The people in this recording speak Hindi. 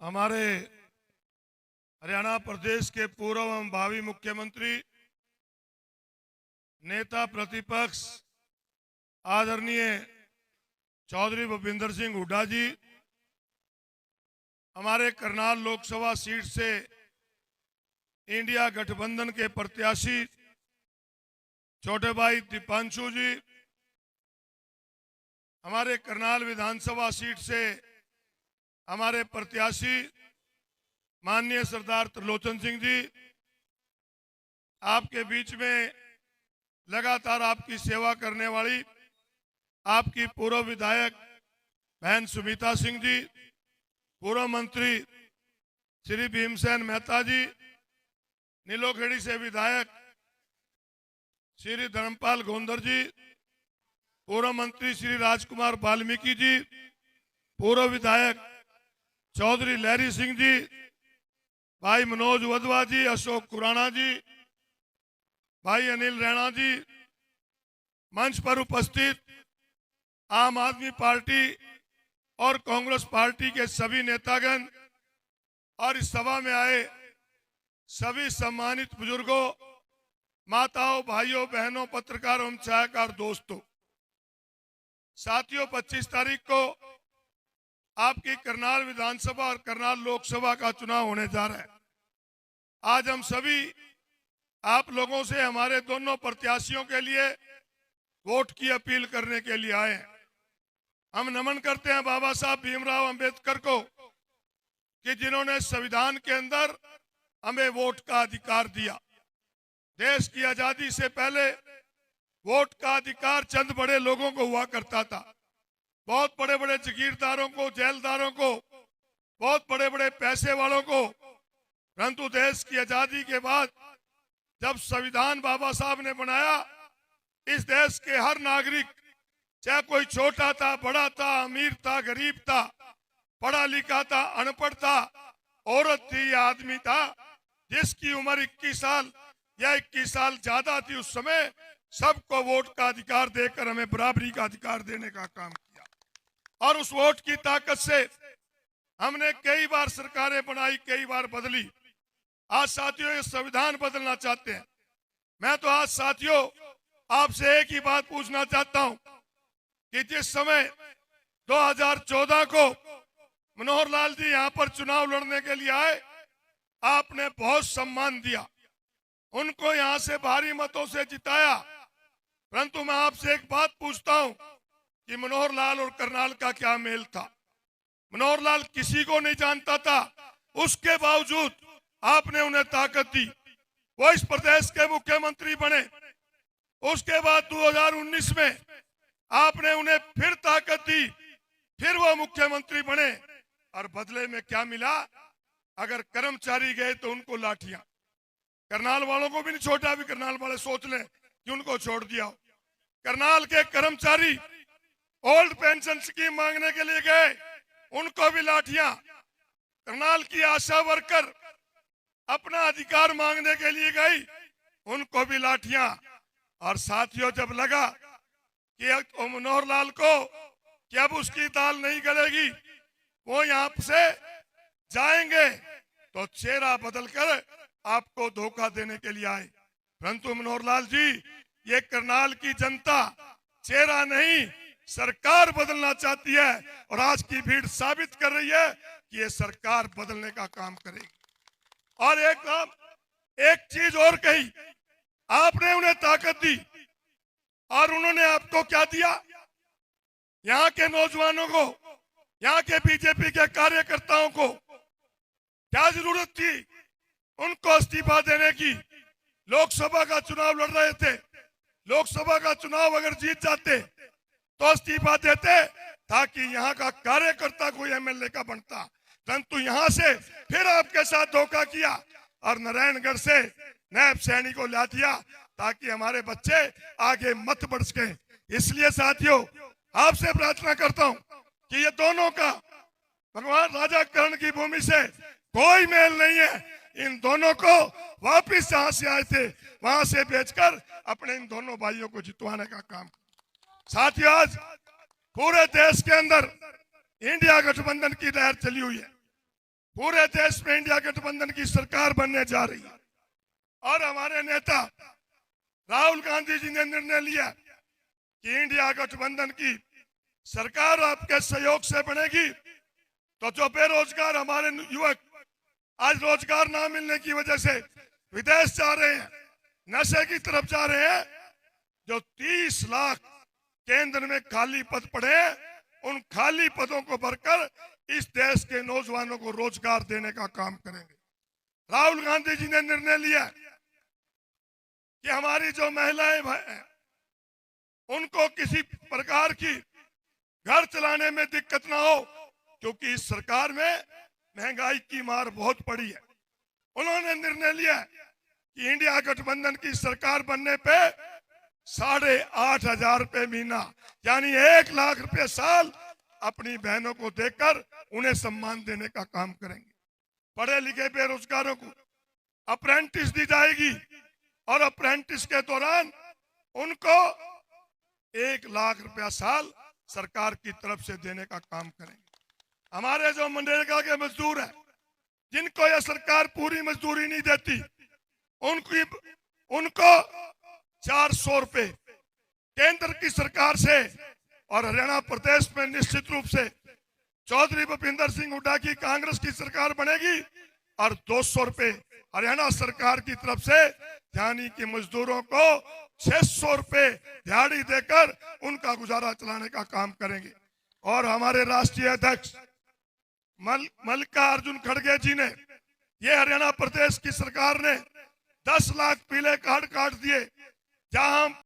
हमारे हरियाणा प्रदेश के पूर्व एवं भावी मुख्यमंत्री नेता प्रतिपक्ष आदरणीय चौधरी भूपिंदर सिंह हुड्डा जी, हमारे करनाल लोकसभा सीट से इंडिया गठबंधन के प्रत्याशी छोटे भाई दीपांशु जी, हमारे करनाल विधानसभा सीट से हमारे प्रत्याशी माननीय सरदार त्रिलोचन सिंह जी, आपके बीच में लगातार आपकी सेवा करने वाली आपकी पूर्व विधायक बहन सुमिता सिंह जी, पूर्व मंत्री श्री भीमसेन मेहता जी, नीलोखेड़ी से विधायक श्री धर्मपाल गोंदर जी, पूर्व मंत्री श्री राजकुमार वाल्मीकि जी, पूर्व विधायक चौधरी लहरी सिंह जी, भाई मनोज वधवा जी, अशोक खुराना जी, भाई अनिल रैना जी, मंच पर उपस्थित आम आदमी पार्टी और कांग्रेस पार्टी के सभी नेतागण और इस सभा में आए सभी सम्मानित बुजुर्गों, माताओं, भाइयों, बहनों, पत्रकारों एवं छायाकार दोस्तों, साथियों, 25 तारीख को आपकी करनाल विधानसभा और करनाल लोकसभा का चुनाव होने जा रहा है। आज हम सभी आप लोगों से हमारे दोनों प्रत्याशियों के लिए वोट की अपील करने के लिए आए हैं। हम नमन करते हैं बाबा साहब भीमराव अंबेडकर को कि जिन्होंने संविधान के अंदर हमें वोट का अधिकार दिया। देश की आजादी से पहले वोट का अधिकार चंद बड़े लोगों को हुआ करता था। बहुत बड़े बड़े जागीरदारों को, जेलदारों को, बहुत बड़े बड़े पैसे वालों को। परंतु देश की आजादी के बाद जब संविधान बाबा साहब ने बनाया, इस देश के हर नागरिक, चाहे कोई छोटा था, बड़ा था, अमीर था, गरीब था, पढ़ा लिखा था, अनपढ़ था, औरत थी या आदमी था, जिसकी उम्र 21 साल या 21 साल ज्यादा थी, उस समय सबको वोट का अधिकार देकर हमें बराबरी का अधिकार देने का काम किया। और उस वोट की ताकत से हमने कई बार सरकारें बनाई, कई बार बदली। आज साथियों ये संविधान बदलना चाहते हैं। मैं तो आज साथियों आपसे एक ही बात पूछना चाहता हूं कि जिस समय 2014 को मनोहर लाल जी यहां पर चुनाव लड़ने के लिए आए, आपने बहुत सम्मान दिया, उनको यहां से भारी मतों से जिताया। परंतु मैं आपसे एक बात पूछता हूं कि मनोहर लाल और करनाल का क्या मेल था। मनोहर लाल किसी को नहीं जानता था, उसके बावजूद आपने उन्हें ताकत दी, वो इस प्रदेश के मुख्यमंत्री बने। उसके बाद 2019 में आपने उन्हें फिर ताकत दी, फिर वो मुख्यमंत्री बने। और बदले में क्या मिला? अगर कर्मचारी गए तो उनको लाठियां। करनाल वालों को भी नहीं छोड़ा, अभी करनाल वाले सोच लें कि उनको छोड़ दिया। करनाल के कर्मचारी ओल्ड पेंशन स्कीम मांगने के लिए गए, उनको भी लाठियां। करनाल की आशा वर्कर अपना अधिकार मांगने के लिए गई, उनको भी लाठियां। और साथियों जब लगा कि मनोहर लाल को कि अब उसकी दाल नहीं गलेगी, वो यहां से जाएंगे, तो चेहरा बदलकर आपको धोखा देने के लिए आए। परंतु मनोहर लाल जी, ये करनाल की जनता चेहरा नहीं सरकार बदलना चाहती है, और आज की भीड़ साबित कर रही है कि ये सरकार बदलने का काम करेगी। और एक चीज और कही, आपने उन्हें ताकत दी और उन्होंने आपको क्या दिया? यहाँ के नौजवानों को, यहाँ के बीजेपी के कार्यकर्ताओं को क्या जरूरत थी उनको इस्तीफा देने की? लोकसभा का चुनाव लड़ रहे थे, लोकसभा का चुनाव अगर जीत जाते तो इस्तीफा देते ताकि यहाँ का कार्यकर्ता कोई एमएलए का बनता। परंतु यहाँ से फिर आपके साथ धोखा किया और नारायणगढ़ से नायब सैनी को ला दिया ताकि हमारे बच्चे आगे मत बढ़ सके। इसलिए साथियों आपसे प्रार्थना करता हूँ कि ये दोनों का भगवान राजा कर्ण की भूमि से कोई मेल नहीं है। इन दोनों को वापिस जहां से आए थे वहां से भेजकर अपने इन दोनों भाइयों को जितवाने का काम। साथियों आज पूरे देश के अंदर इंडिया गठबंधन की लहर चली हुई है। पूरे देश में इंडिया गठबंधन की सरकार बनने जा रही है और हमारे नेता राहुल गांधी जी ने निर्णय लिया कि इंडिया गठबंधन की सरकार आपके सहयोग से बनेगी। तो जो बेरोजगार हमारे युवक आज रोजगार ना मिलने की वजह से विदेश जा रहे हैं, नशे की तरफ जा रहे हैं, जो 30 लाख केंद्र में खाली पद पड़े हैं, उन खाली पदों को भरकर इस देश के नौजवानों को रोजगार देने का काम करेंगे। राहुल गांधी जी ने निर्णय लिया कि हमारी जो महिलाएं हैं उनको किसी प्रकार की घर चलाने में दिक्कत ना हो, क्योंकि इस सरकार में महंगाई की मार बहुत पड़ी है। उन्होंने निर्णय लिया कि इंडिया गठबंधन की सरकार बनने पे 8,500 रुपए महीना यानी 1 लाख रुपए साल अपनी बहनों को देकर उन्हें सम्मान देने का काम करेंगे। पढ़े लिखे बेरोजगारों को अप्रेंटिस दी जाएगी और अप्रेंटिस के दौरान उनको 1 लाख रुपया साल सरकार की तरफ से देने का काम करेंगे। हमारे जो मनरेगा के मजदूर हैं, जिनको यह सरकार पूरी मजदूरी नहीं देती, उनको 400 रुपए केंद्र की सरकार से और हरियाणा प्रदेश में निश्चित रूप से चौधरी भूपिंदर सिंह हुड्डा की कांग्रेस की सरकार बनेगी और 200 रुपए हरियाणा सरकार की तरफ से, यानी कि मजदूरों को 600 रुपए दिहाड़ी देकर उनका गुजारा चलाने का काम करेंगे। और हमारे राष्ट्रीय अध्यक्ष मल्लिकार्जुन खड़गे जी ने, ये हरियाणा प्रदेश की सरकार ने 10 लाख पीले कार्ड काट दिए, जहां